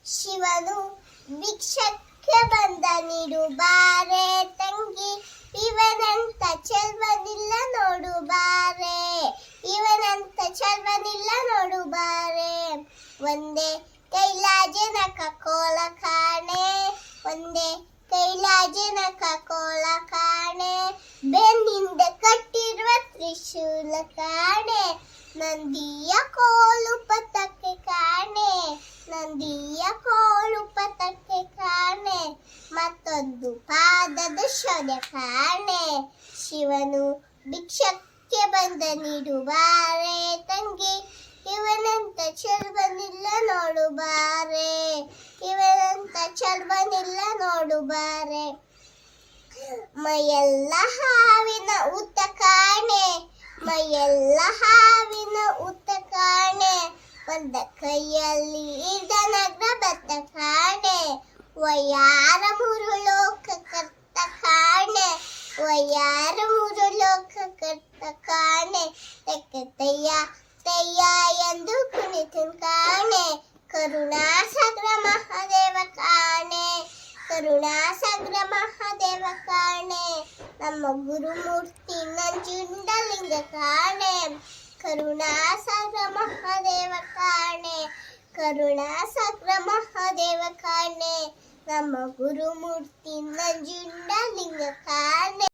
ಶಿವನು ಭಿಕ್ಷಕ್ಕೆ ಬಂದ ನೀಡು ಬಾರೆ ತಂಗಿ, ಇವನಂತ ಚೆಲ್ವನಿಲ್ಲ ನೋಡು ಬಾರೆ, ಇವನಂತ ಚೆಲ್ವನಿಲ್ಲ ನೋಡು ಬಾರೆ. ಒಂದೇ ಕೈಲಾಜನಕ ಕೋಲ ಕಾಣೆ, ಒಂದೇ ಕೈಲಾಜನಕ ಕೋಲ ಕಾಣೆ, ಬೆನ್ನಿಂದ ಕಟ್ಟಿರುವ ತ್ರಿಶೂಲ ಕಾಣೆ, ನಂದಿಯ ಕೋಲು ಪತಕ್ಕೆ ಕಾಣೆ, ನಂದಿಯ ಕೋಲು ಪತಕ್ಕೆ ಕಾಣೆ, ಮತ್ತೊಂದು ಪಾದದ ಶೌರ್ಯ ಕಾಣೆ. ಶಿವನು ಭಿಕ್ಷಕ್ಕೆ ಬಂದ ನೀಡು ಬಾರೆ ತಂಗಿ, ಇವನಂತ ಚೆಲ್ವನಿಲ್ಲ ನೋಡು ಬಾರೆ, ಇವನಂತ ಚೆಲ್ವನಿಲ್ಲ ನೋಡು ಬಾರೆ. ಮೈಯೆಲ್ಲ ಹಾವಿನ ಊತ ಕಾಣೆ, ಮೈಯೆಲ್ಲ ಹಾವಿನ ಊತ ಕಾಣೆ, ಒಂದ ಕೈಯಲ್ಲಿ ಇಡನಗ್ರ ಬತ್ತ ಕಾಣೆ, ವಯ್ಯಾರ ಮೂರು ಲೋಕ ಕರ್ತ ಕಾಣೆ, ವಯ್ಯಾರ ಮೂರು ಲೋಕ ಕರ್ತ ಕಾಣೆ. ತೆಯ್ಯ ತೆಯ್ಯ ಎಂದು ಕುಣಿತನ್ ಕಾಣೆ, ಕರುಣಾಸಾಗರ ಮಹಾದೇವ ಕಾಣೆ, ಕರುಣಾಸಾಗರ ಮಹಾದೇವ ಕಾಣೆ, ನಮ್ಮ ಗುರುಮೂರ್ತಿ ನಂಜುಂಡಲಿಂಗ ಕಾಣೆ, ಕರುಣಾಸಾಗರ ಮಹಾದೇವ ಕಾಣೆ, ಕರುಣಾಸಾಗರ ಮಹಾದೇವ ಕಾಣೆ, ನಮ್ಮ ಗುರುಮೂರ್ತಿ ನಂಜುಂಡಲಿಂಗ ಕಾಣೆ.